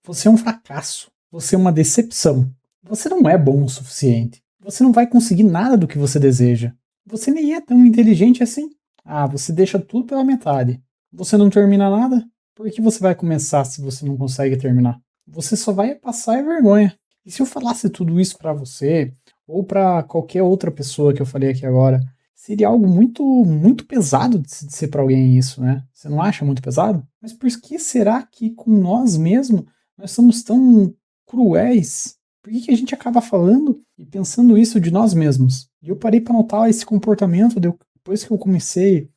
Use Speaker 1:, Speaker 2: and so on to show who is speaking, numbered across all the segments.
Speaker 1: Você é um fracasso. Você é uma decepção. Você não é bom o suficiente. Você não vai conseguir nada do que você deseja. Você nem é tão inteligente assim. Ah, você deixa tudo pela metade. Você não termina nada? Por que você vai começar se você não consegue terminar? Você só vai passar vergonha. E se eu falasse tudo isso pra você, ou pra qualquer outra pessoa que eu falei aqui agora, seria algo muito, muito pesado de se ser pra alguém isso, né? Você não acha muito pesado? Mas por que será que com nós mesmos nós somos tão cruéis? Por que a gente acaba falando e pensando isso de nós mesmos? E eu parei para notar esse comportamento depois que eu comecei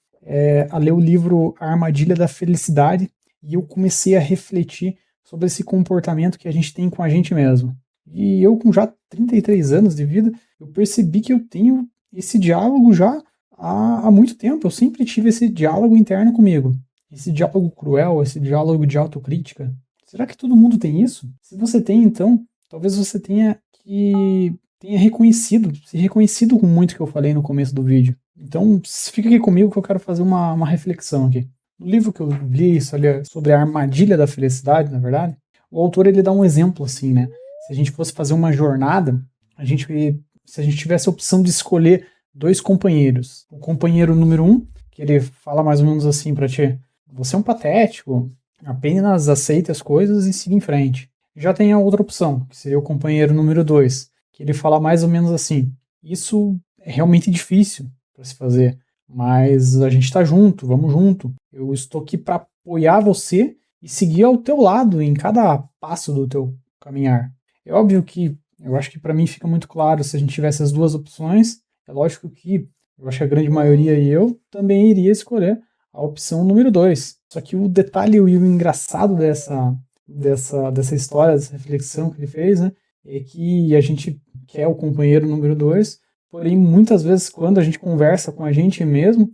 Speaker 1: a ler o livro A Armadilha da Felicidade e eu comecei a refletir sobre esse comportamento que a gente tem com a gente mesmo. E eu, com já 33 anos de vida, eu percebi que eu tenho esse diálogo já há muito tempo. Eu sempre tive esse diálogo interno comigo. Esse diálogo cruel, esse diálogo de autocrítica. Será que todo mundo tem isso? Se você tem, então, talvez você tenha se reconhecido com muito que eu falei no começo do vídeo. Então, fica aqui comigo que eu quero fazer uma reflexão aqui. No livro que eu li sobre a armadilha da felicidade, na verdade, o autor ele dá um exemplo assim, né? Se a gente fosse fazer uma jornada, se a gente tivesse a opção de escolher dois companheiros. O companheiro número 1, que ele fala mais ou menos assim pra ti: você é um patético, apenas aceite as coisas e siga em frente. Já tem a outra opção, que seria o companheiro número 2, que ele fala mais ou menos assim: isso é realmente difícil para se fazer, mas a gente tá junto, vamos junto. Eu estou aqui para apoiar você e seguir ao teu lado em cada passo do teu caminhar. É óbvio que eu acho que para mim fica muito claro, se a gente tivesse as duas opções, é lógico que eu acho que a grande maioria e eu também iria escolher a opção número 2. Só que o detalhe e o engraçado dessa história, dessa reflexão que ele fez, né, é que a gente quer o companheiro número 2, porém muitas vezes quando a gente conversa com a gente mesmo,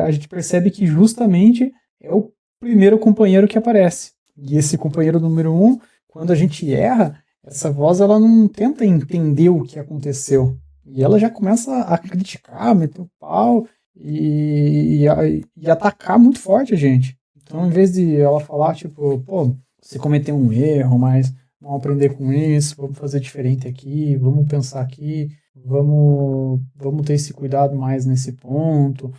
Speaker 1: a gente percebe que justamente é o primeiro companheiro que aparece. E esse companheiro número 1, quando a gente erra, essa voz ela não tenta entender o que aconteceu. E ela já começa a criticar, meter o pau e atacar muito forte a gente. Então, em vez de ela falar, tipo, pô, você cometeu um erro, mas vamos aprender com isso, vamos fazer diferente aqui, vamos pensar aqui, vamos ter esse cuidado mais nesse ponto,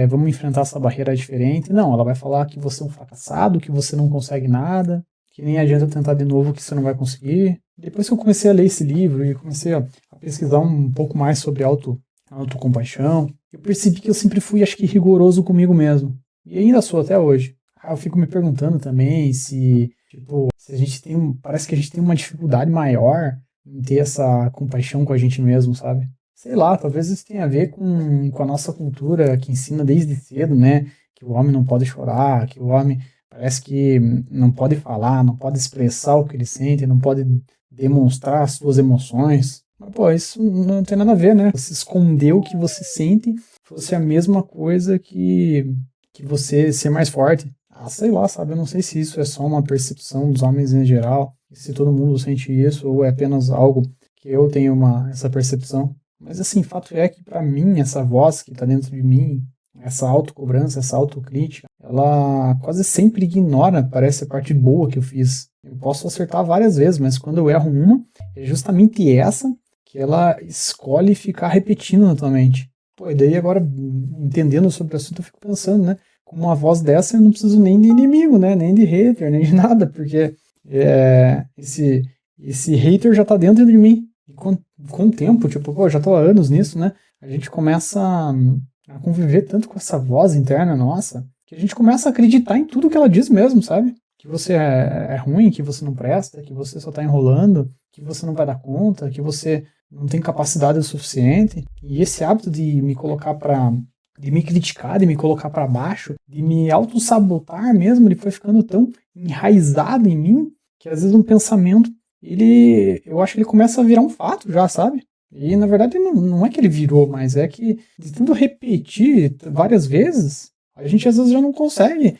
Speaker 1: vamos enfrentar essa barreira diferente. Não, ela vai falar que você é um fracassado, que você não consegue nada, que nem adianta tentar de novo que você não vai conseguir. Depois que eu comecei a ler esse livro e comecei a pesquisar um pouco mais sobre autocompaixão, eu percebi que eu sempre fui, acho que, rigoroso comigo mesmo. E ainda sou até hoje. Eu fico me perguntando também se a gente parece que a gente tem uma dificuldade maior em ter essa compaixão com a gente mesmo, sabe? Sei lá, talvez isso tenha a ver com a nossa cultura que ensina desde cedo, né? Que o homem não pode chorar, que o homem parece que não pode falar, não pode expressar o que ele sente, não pode demonstrar as suas emoções. Mas, pô, isso não tem nada a ver, né? Você esconder o que você sente fosse a mesma coisa que você ser mais forte. Ah, sei lá, sabe? Eu não sei se isso é só uma percepção dos homens em geral, se todo mundo sente isso, ou é apenas algo que eu tenho essa percepção. Mas, assim, fato é que, pra mim, essa voz que tá dentro de mim, essa autocobrança, essa autocrítica, ela quase sempre ignora, parece, a parte boa que eu fiz. Eu posso acertar várias vezes, mas quando eu erro uma, é justamente essa que ela escolhe ficar repetindo na tua mente. Pô, e daí agora, entendendo sobre o assunto, eu fico pensando, né? Com uma voz dessa eu não preciso nem de inimigo, né? Nem de hater, nem de nada, porque esse hater já tá dentro de mim. E com o tempo, tipo, pô, já tô há anos nisso, né? A gente começa a conviver tanto com essa voz interna nossa, que a gente começa a acreditar em tudo que ela diz mesmo, sabe? Que você é ruim, que você não presta, que você só tá enrolando, que você não vai dar conta, que você não tem capacidade o suficiente. E esse hábito de me criticar, de me colocar para baixo, de me auto-sabotar mesmo, ele foi ficando tão enraizado em mim, que às vezes um pensamento, eu acho que ele começa a virar um fato já, sabe? E na verdade não é que ele virou, mas é que de tanto repetir várias vezes, a gente às vezes já não consegue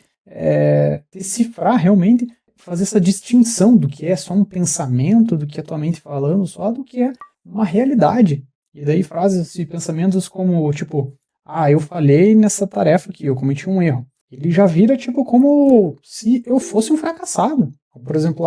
Speaker 1: decifrar realmente, fazer essa distinção do que é só um pensamento, do que é tua mente falando, só do que é uma realidade. E daí frases e pensamentos como, tipo, eu falhei nessa tarefa aqui, eu cometi um erro. ele já vira tipo como se eu fosse um fracassado. Por exemplo,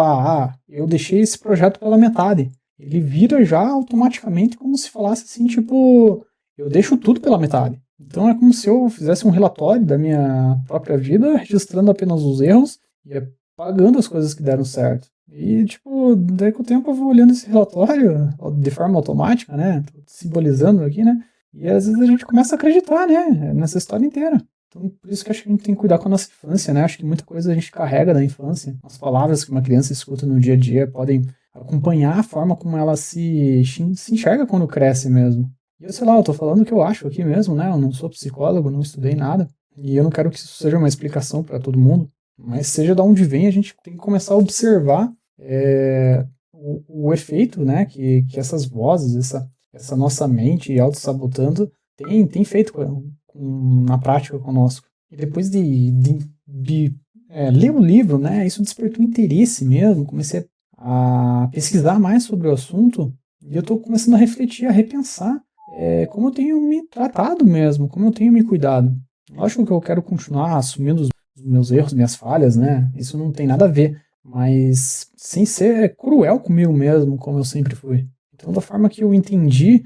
Speaker 1: eu deixei esse projeto pela metade. Ele vira já automaticamente como se falasse assim, tipo, eu deixo tudo pela metade. Então é como se eu fizesse um relatório da minha própria vida, registrando apenas os erros e apagando as coisas que deram certo. E, tipo, daí com o tempo eu vou olhando esse relatório de forma automática, né? Tô simbolizando aqui, né? E às vezes a gente começa a acreditar, né? Nessa história inteira. Então, por isso que acho que a gente tem que cuidar com a nossa infância, né? Acho que muita coisa a gente carrega da infância. As palavras que uma criança escuta no dia a dia podem acompanhar a forma como ela se enxerga quando cresce mesmo. E eu sei lá, eu tô falando o que eu acho aqui mesmo, né? Eu não sou psicólogo, não estudei nada. E eu não quero que isso seja uma explicação para todo mundo. Mas seja de onde vem, a gente tem que começar a observar o efeito, né? Que essas vozes, essa nossa mente auto-sabotando tem feito na prática conosco. E depois de ler o livro, né? Isso despertou interesse mesmo. Comecei a pesquisar mais sobre o assunto e eu estou começando a refletir, a repensar como eu tenho me tratado mesmo, como eu tenho me cuidado. Lógico que eu quero continuar assumindo os meus erros, minhas falhas, né? Isso não tem nada a ver, mas sem ser cruel comigo mesmo, como eu sempre fui. Então, da forma que eu entendi,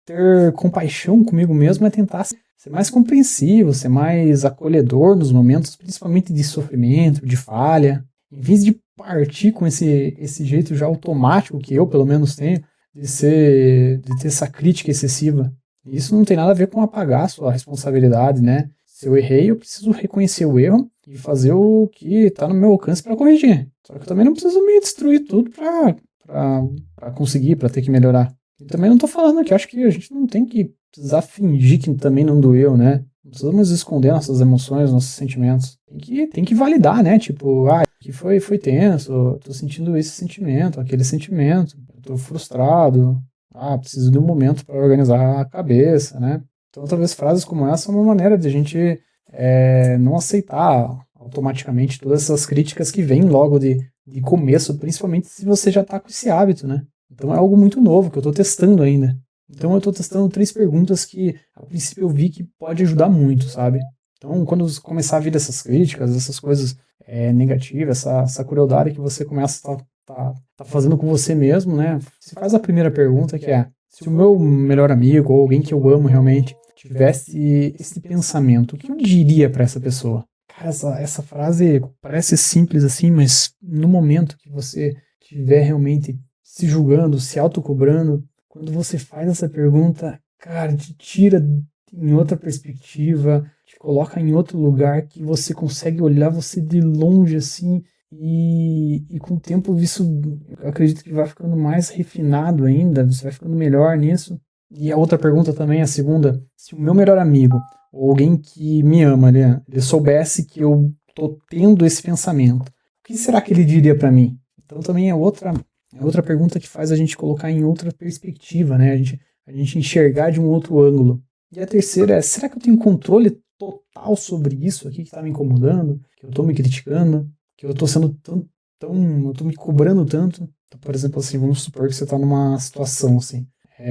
Speaker 1: ter compaixão comigo mesmo é tentar ser mais compreensivo, ser mais acolhedor nos momentos, principalmente de sofrimento, de falha. Em vez de partir com esse jeito já automático que eu, pelo menos, tenho, de ter essa crítica excessiva. Isso não tem nada a ver com apagar a sua responsabilidade, né? Se eu errei, eu preciso reconhecer o erro e fazer o que está no meu alcance para corrigir. Só que eu também não preciso me destruir tudo para conseguir, para ter que melhorar. E também não estou falando que acho que a gente não tem que precisar fingir que também não doeu, né? Não precisamos esconder nossas emoções, nossos sentimentos. Tem que validar, né? Tipo, que foi tenso, tô sentindo esse sentimento, aquele sentimento, tô frustrado, preciso de um momento para organizar a cabeça, né? Então, talvez frases como essa são uma maneira de a gente não aceitar automaticamente todas essas críticas que vêm logo de começo, principalmente se você já tá com esse hábito, né? Então é algo muito novo que eu tô testando ainda. Então eu tô testando 3 perguntas que a princípio eu vi que pode ajudar muito, sabe? Então quando começar a vir essas críticas, essas coisas negativas, essa crueldade que você começa a tá fazendo com você mesmo, né? Você faz a primeira pergunta que é: se o meu melhor amigo ou alguém que eu amo realmente tivesse esse pensamento, o que eu diria para essa pessoa? Cara, essa frase parece simples assim, mas no momento que você estiver realmente se julgando, se autocobrando, quando você faz essa pergunta, cara, te tira em outra perspectiva, te coloca em outro lugar que você consegue olhar você de longe assim e com o tempo isso, eu acredito que vai ficando mais refinado ainda, você vai ficando melhor nisso. E a outra pergunta também, a segunda: se o meu melhor amigo ou alguém que me ama, ele soubesse que eu tô tendo esse pensamento, o que será que ele diria para mim? Então também é outra pergunta que faz a gente colocar em outra perspectiva, né? A gente enxergar de um outro ângulo. E a terceira é: será que eu tenho controle total sobre isso aqui que tá me incomodando? Que eu tô me criticando? Que eu tô sendo eu tô me cobrando tanto? Então, por exemplo, assim, vamos supor que você tá numa situação assim,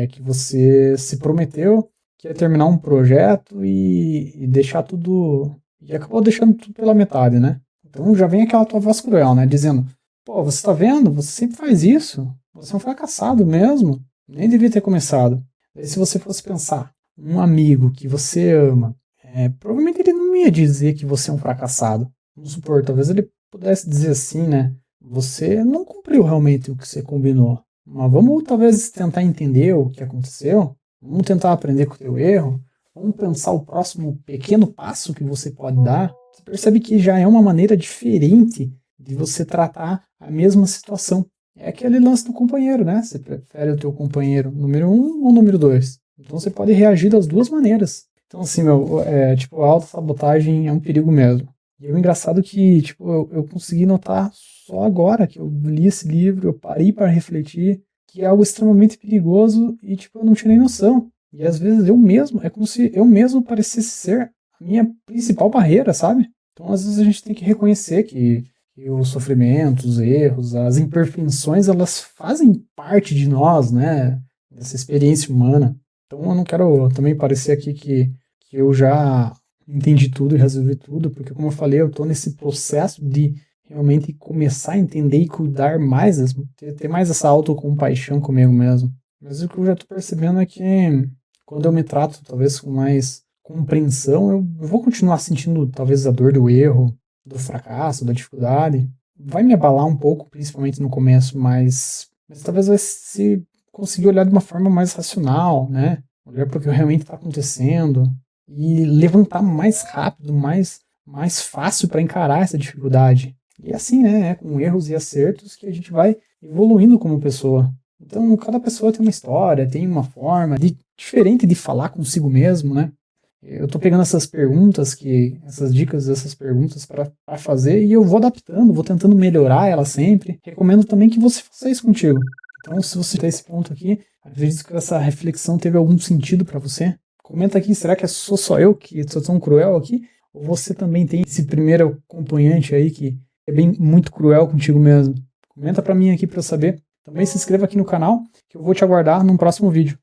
Speaker 1: que você se prometeu que ia terminar um projeto e deixar tudo... E acabou deixando tudo pela metade, né? Então já vem aquela tua voz cruel, né? Dizendo: pô, você tá vendo? Você sempre faz isso. Você é um fracassado mesmo. Nem devia ter começado. E se você fosse pensar, um amigo que você ama, provavelmente ele não ia dizer que você é um fracassado. Vamos supor, talvez ele pudesse dizer assim, né? Você não cumpriu realmente o que você combinou. Mas vamos talvez tentar entender o que aconteceu. Vamos tentar aprender com o teu erro. Vamos pensar o próximo pequeno passo que você pode dar. Você percebe que já é uma maneira diferente de você tratar a mesma situação. É aquele lance do companheiro, né? Você prefere o teu companheiro número 1 ou número 2? Então você pode reagir das duas maneiras. Então assim, tipo, a autossabotagem é um perigo mesmo. E o engraçado é que, tipo, eu consegui notar só agora que eu li esse livro, eu parei para refletir, que é algo extremamente perigoso e, tipo, eu não tinha nem noção. E às vezes é como se eu mesmo parecesse ser a minha principal barreira, sabe? Então às vezes a gente tem que reconhecer que os sofrimentos, os erros, as imperfeições, elas fazem parte de nós, né? Dessa experiência humana. Então eu não quero também parecer aqui que eu já entendi tudo e resolvi tudo, porque como eu falei, eu tô nesse processo de realmente começar a entender e cuidar mais, ter mais essa autocompaixão comigo mesmo. Mas o que eu já tô percebendo é que quando eu me trato talvez com mais compreensão, eu vou continuar sentindo talvez a dor do erro, do fracasso, da dificuldade. Vai me abalar um pouco, principalmente no começo, mas talvez vai se conseguir olhar de uma forma mais racional, né? Olhar para o que realmente está acontecendo e levantar mais rápido, mais fácil para encarar essa dificuldade. E assim, né? É com erros e acertos que a gente vai evoluindo como pessoa. Então, cada pessoa tem uma história, tem uma forma diferente de falar consigo mesmo, né? Eu tô pegando essas dicas, essas perguntas para fazer e eu vou adaptando, vou tentando melhorar ela sempre. Recomendo também que você faça isso contigo. Então, se você tá esse ponto aqui, acredito que essa reflexão teve algum sentido para você. Comenta aqui, será que sou só eu que sou tão cruel aqui? Ou você também tem esse primeiro acompanhante aí que é bem muito cruel contigo mesmo? Comenta para mim aqui para eu saber. Também se inscreva aqui no canal, que eu vou te aguardar num próximo vídeo.